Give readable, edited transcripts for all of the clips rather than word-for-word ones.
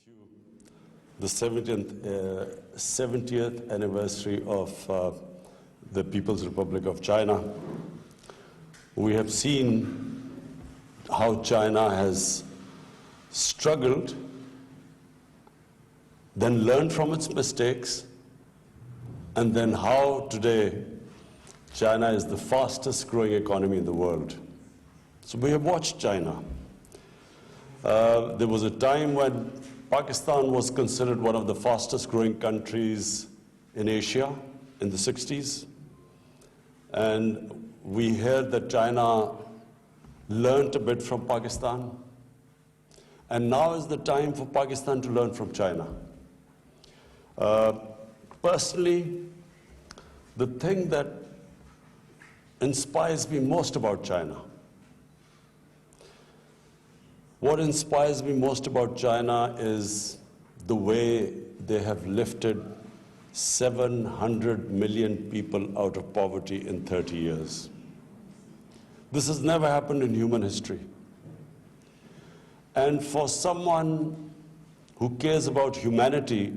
you the 70th anniversary of the People's Republic of China. We have seen how China has struggled, then learned from its mistakes, and then how today China is the fastest growing economy in the world. So we have watched China. There was a time when Pakistan was considered one of the fastest growing countries in Asia in the 60s. And we heard that China learned a bit from Pakistan. And now is the time for Pakistan to learn from China. Personally, the thing that inspires me most about China, what inspires me most about China is the way they have lifted 700 million people out of poverty in 30 years. This has never happened in human history. And for someone who cares about humanity,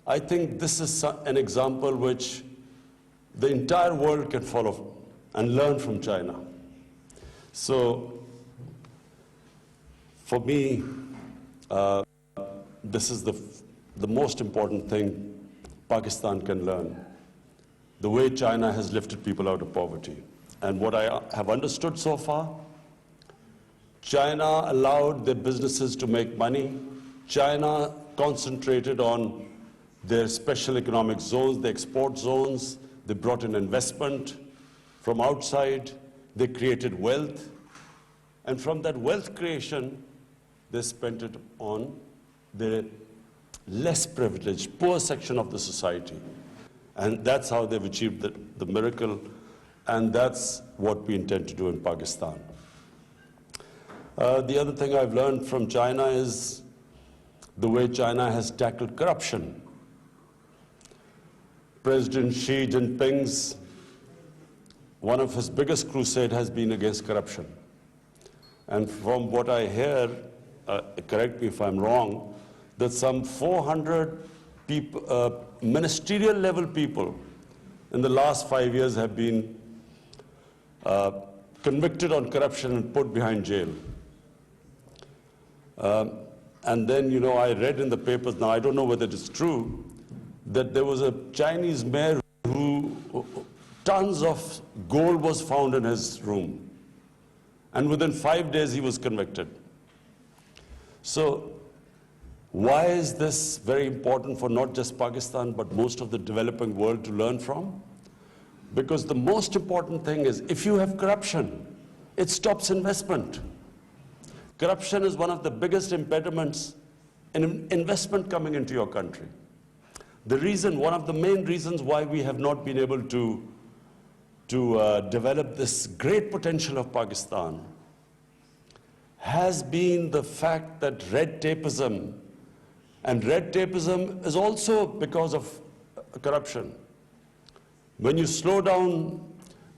I think this is an example which the entire world can follow and learn from China. So, for me, this is the most important thing Pakistan can learn, the way China has lifted people out of poverty. And what I have understood so far, China allowed their businesses to make money. China concentrated on their special economic zones, the export zones. They brought in investment from outside. They created wealth. And from that wealth creation, they spent it on the less privileged, poor section of the society. And that's how they've achieved the miracle, and that's what we intend to do in Pakistan. The other thing I've learned from China is the way China has tackled corruption. President Xi Jinping's, one of his biggest crusade has been against corruption. And from what I hear, correct me if I'm wrong, that some 400 people, ministerial level people in the last 5 years have been convicted on corruption and put behind jail. And then, you know, I read in the papers, now I don't know whether it is true, that there was a Chinese mayor who, tons of gold was found in his room. And within 5 days he was convicted. So, why is this very important for not just Pakistan, but most of the developing world to learn from? Because the most important thing is, if you have corruption, it stops investment. Corruption is one of the biggest impediments in investment coming into your country. The reason, one of the main reasons why we have not been able to develop this great potential of Pakistan has been the fact that red tapeism, and red tapeism is also because of corruption. When you slow down,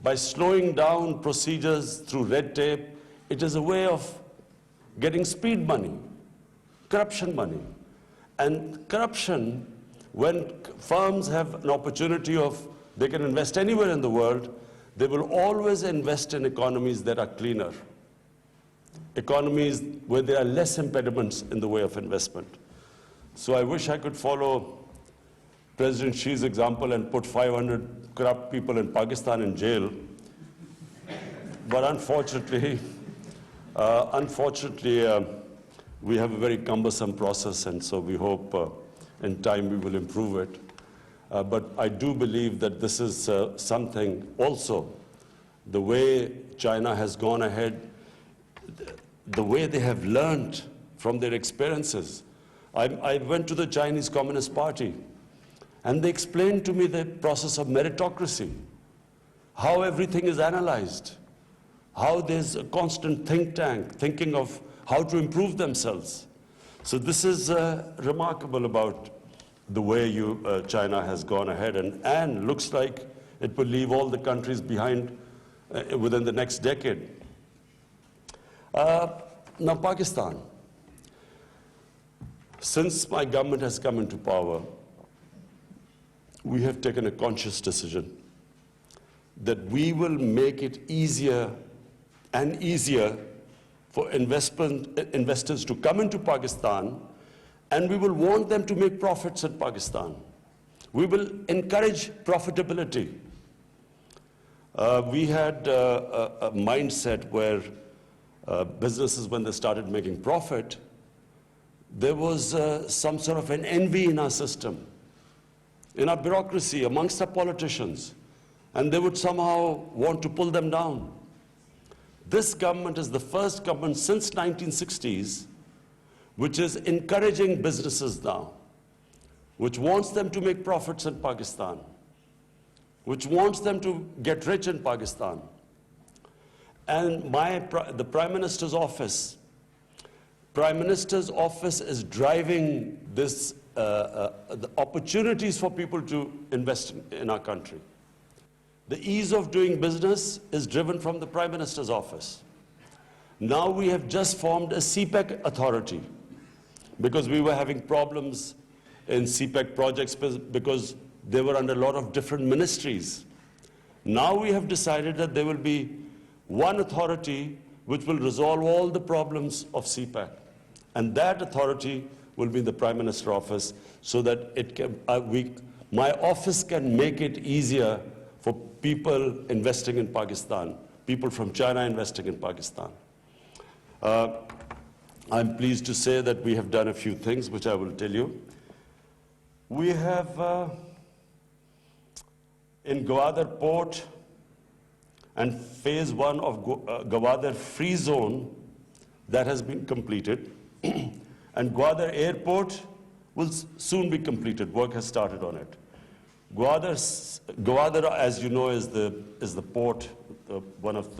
by slowing down procedures through red tape, it is a way of getting speed money, corruption money. And corruption, when firms have an opportunity of, they can invest anywhere in the world, they will always invest in economies that are cleaner, economies where there are less impediments in the way of investment. So I wish I could follow President Xi's example and put 500 corrupt people in Pakistan in jail. But unfortunately, we have a very cumbersome process, and so we hope in time we will improve it. But I do believe that this is something also, the way China has gone ahead, the way they have learned from their experiences. I went to the Chinese Communist Party, and they explained to me the process of meritocracy, how everything is analyzed, how there's a constant think tank thinking of how to improve themselves. So this is remarkable about the way China has gone ahead, and looks like it will leave all the countries behind within the next decade. Now, Pakistan. Since my government has come into power, we have taken a conscious decision that we will make it easier and easier for investors to come into Pakistan, and we will want them to make profits in Pakistan. We will encourage profitability. We had a mindset where businesses, when they started making profit, there was some sort of an envy in our system, in our bureaucracy, amongst our politicians, and they would somehow want to pull them down. This government is the first government since 1960s which is encouraging businesses now, which wants them to make profits in Pakistan, which wants them to get rich in Pakistan. And the Prime Minister's office is driving this, the opportunities for people to invest in our country. The ease of doing business is driven from the Prime Minister's office. Now we have just formed a CPEC authority because we were having problems in CPEC projects because they were under a lot of different ministries. Now we have decided that there will be one authority which will resolve all the problems of CPEC. And that authority will be in the Prime Minister's office so that it can, my office can make it easier for people investing in Pakistan, people from China investing in Pakistan. I'm pleased to say that we have done a few things, which I will tell you. We have, in Gwadar Port and phase 1 of Gwadar Free Zone, that has been completed. And Gwadar Airport will soon be completed. Work has started on it. Gwadar, as you know, is the port, one of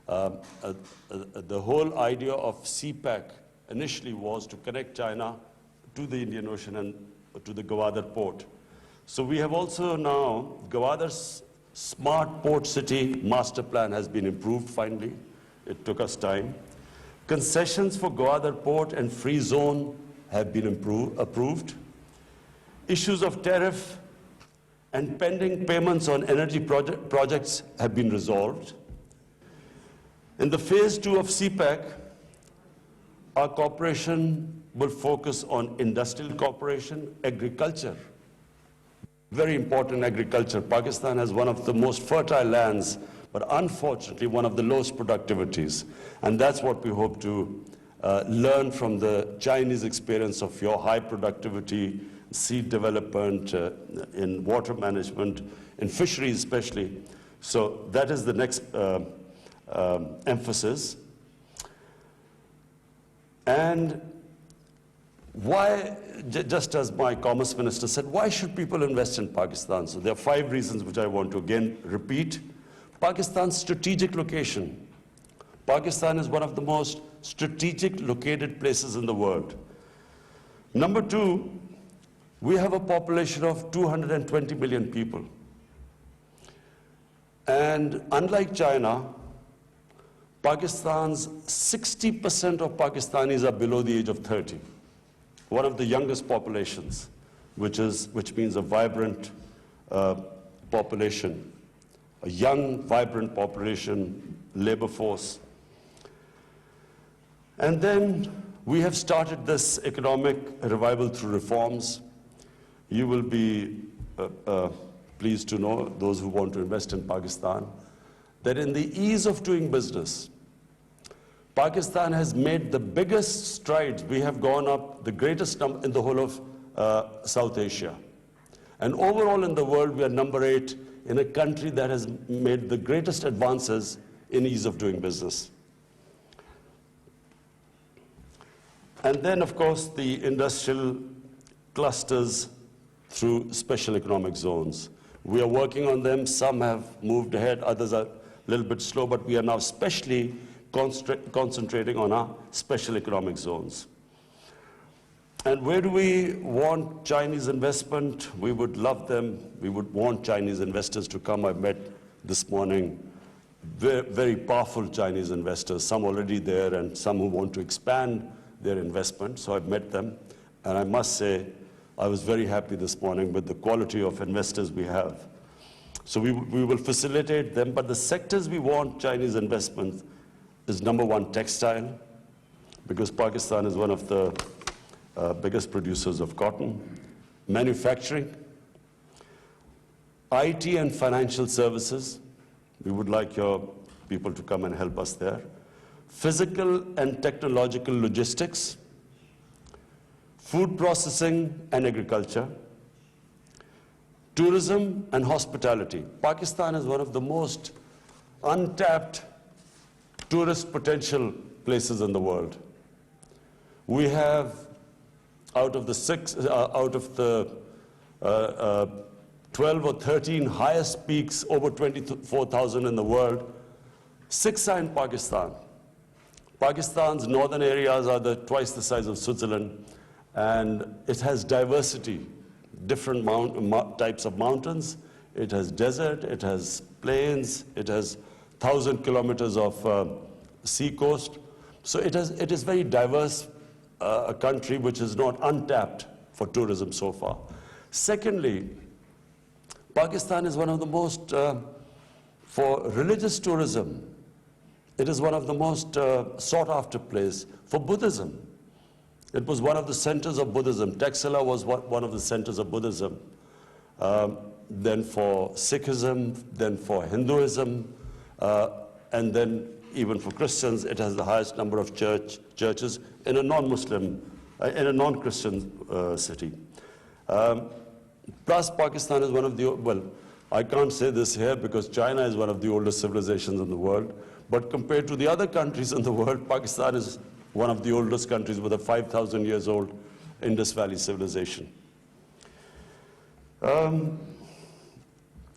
the whole idea of CPEC initially was to connect China to the Indian Ocean and to the Gwadar port. So we have also now, Gwadar's smart port city master plan has been improved finally. It took us time. Concessions for Gwadar port and free zone have been approved. Issues of tariff and pending payments on energy projects have been resolved. In the phase 2 of CPEC, our cooperation will focus on industrial cooperation, agriculture. Very important agriculture. Pakistan has one of the most fertile lands, but unfortunately one of the lowest productivities. And that's what we hope to learn from the Chinese experience of your high productivity, seed development, in water management, in fisheries especially. So that is the next emphasis. And why, just as my Commerce Minister said, why should people invest in Pakistan? So there are 5 reasons which I want to again repeat. Pakistan's strategic location. Pakistan is one of the most strategic located places in the world. Number 2, we have a population of 220 million people. And unlike China, Pakistan's 60% of Pakistanis are below the age of 30. One of the youngest populations, which means a vibrant population, a young, vibrant population, labor force. And then we have started this economic revival through reforms. You will be pleased to know, those who want to invest in Pakistan, that in the ease of doing business, Pakistan has made the biggest strides. We have gone up the greatest number in the whole of South Asia. And overall in the world, we are number 8 in a country that has made the greatest advances in ease of doing business. And then, of course, the industrial clusters through special economic zones. We are working on them. Some have moved ahead, others are a little bit slow, but we are now especially concentrating on our special economic zones. And where do we want Chinese investment? We would love them. We would want Chinese investors to come. I've met this morning very powerful Chinese investors, some already there and some who want to expand their investment. So I've met them. And I must say, I was very happy this morning with the quality of investors we have. So we will facilitate them, but the sectors we want Chinese investment is number one, textile, because Pakistan is one of the biggest producers of cotton, manufacturing, IT and financial services. We would like your people to come and help us there. Physical and technological logistics, food processing and agriculture, tourism and hospitality. Pakistan is one of the most untapped tourist potential places in the world. We have, out of the 12 or 13 highest peaks, over 24,000 in the world, 6 are in Pakistan. Pakistan's northern areas are twice the size of Switzerland, and it has diversity, different types of mountains. It has desert, it has plains, it has 1,000 kilometers of sea coast. So it is very diverse, a country which is not untapped for tourism so far. Secondly, Pakistan is one of the most, for religious tourism, it is one of the most sought after place for Buddhism. It was one of the centers of Buddhism. Taxila was one of the centers of Buddhism. Then for Sikhism, then for Hinduism, and then even for Christians, it has the highest number of churches in a non-Muslim, in a non-Christian city. Plus, Pakistan is one of the, well, I can't say this here because China is one of the oldest civilizations in the world, but compared to the other countries in the world, Pakistan is one of the oldest countries with a 5,000 years old Indus Valley civilization.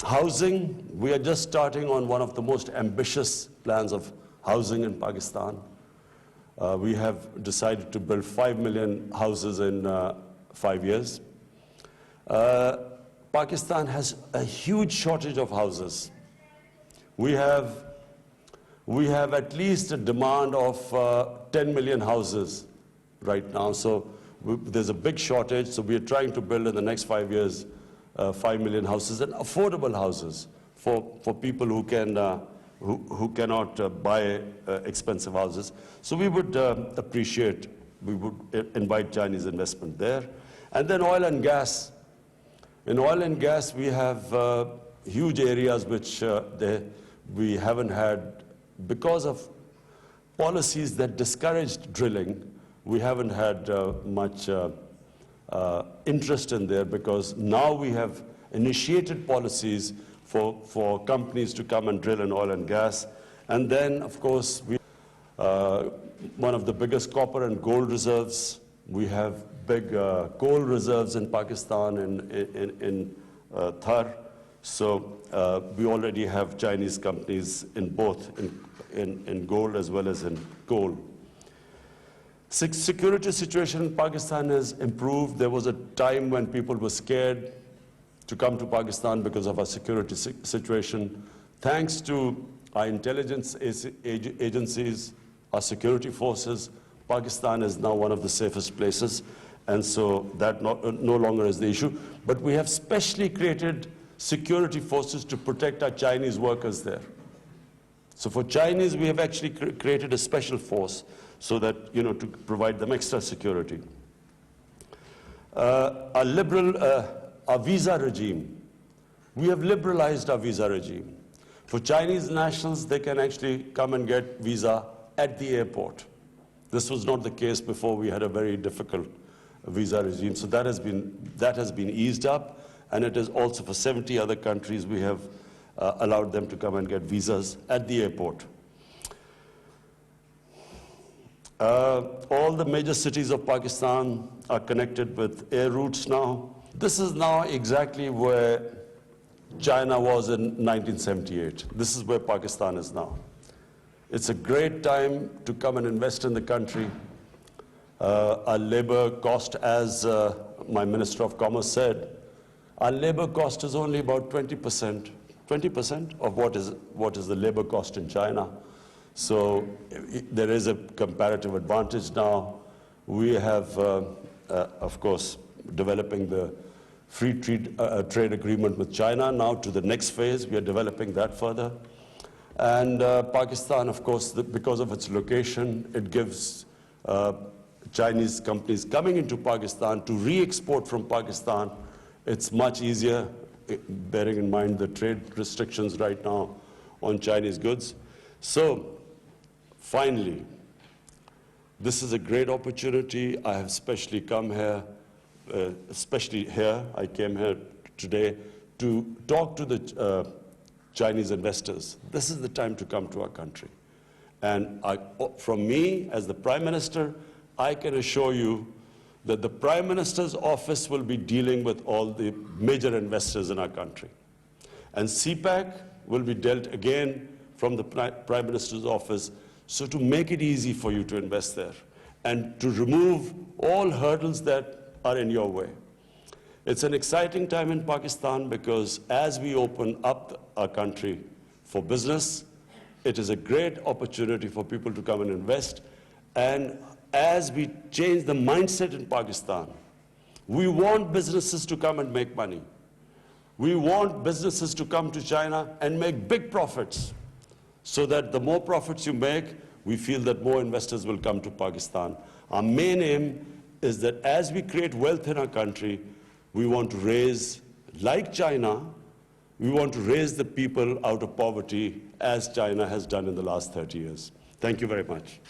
Housing, we are just starting on one of the most ambitious plans of housing in Pakistan. We have decided to build 5 million houses in 5 years. Pakistan has a huge shortage of houses. We have at least a demand of 10 million houses right now. So there's a big shortage. So we are trying to build in the next 5 years 5 million houses, and affordable houses for people who cannot buy expensive houses. So we would appreciate, we would invite Chinese investment there. And then oil and gas. In oil and gas, we have huge areas which we haven't had, because of policies that discouraged drilling, we haven't had much interest in there, because now we have initiated policies for companies to come and drill in oil and gas. And then, of course, we one of the biggest copper and gold reserves. We have big coal reserves in Pakistan in Thar. So we already have Chinese companies in both, in gold as well as in coal. Security situation in Pakistan has improved. There was a time when people were scared to come to Pakistan because of our security situation. Thanks to our intelligence agencies, our security forces, Pakistan is now one of the safest places, and so that no longer is the issue. But we have specially created security forces to protect our Chinese workers there. So for Chinese, we have actually created a special force so that, you know, to provide them extra security. Our visa regime. We have liberalized our visa regime. For Chinese nationals, they can actually come and get visa at the airport. This was not the case before. We had a very difficult visa regime. So that has been eased up, and it is also for 70 other countries we have allowed them to come and get visas at the airport. All the major cities of Pakistan are connected with air routes now. This is now exactly where China was in 1978. This is where Pakistan is now. It's a great time to come and invest in the country. Our labor cost, as my Minister of Commerce said, our labor cost is only about 20%. 20% of what is the labor cost in China. So there is a comparative advantage now. We have of course, developing the free trade agreement with China now to the next phase. We are developing that further. And Pakistan, of course, because of its location, it gives Chinese companies coming into Pakistan to re-export from Pakistan. It's much easier, bearing in mind the trade restrictions right now on Chinese goods. So, finally, this is a great opportunity. I have especially come here, I came here today to talk to the Chinese investors. This is the time to come to our country. And from me, as the Prime Minister, I can assure you that the Prime Minister's office will be dealing with all the major investors in our country. And CPEC will be dealt again from the Prime Minister's office, so to make it easy for you to invest there and to remove all hurdles that are in your way. It's an exciting time in Pakistan because as we open up our country for business, it is a great opportunity for people to come and invest. And as we change the mindset in Pakistan, we want businesses to come and make money. We want businesses to come to China and make big profits, so that the more profits you make, we feel that more investors will come to Pakistan. Our main aim is that as we create wealth in our country, we want to raise, like China, we want to raise the people out of poverty as China has done in the last 30 years. Thank you very much.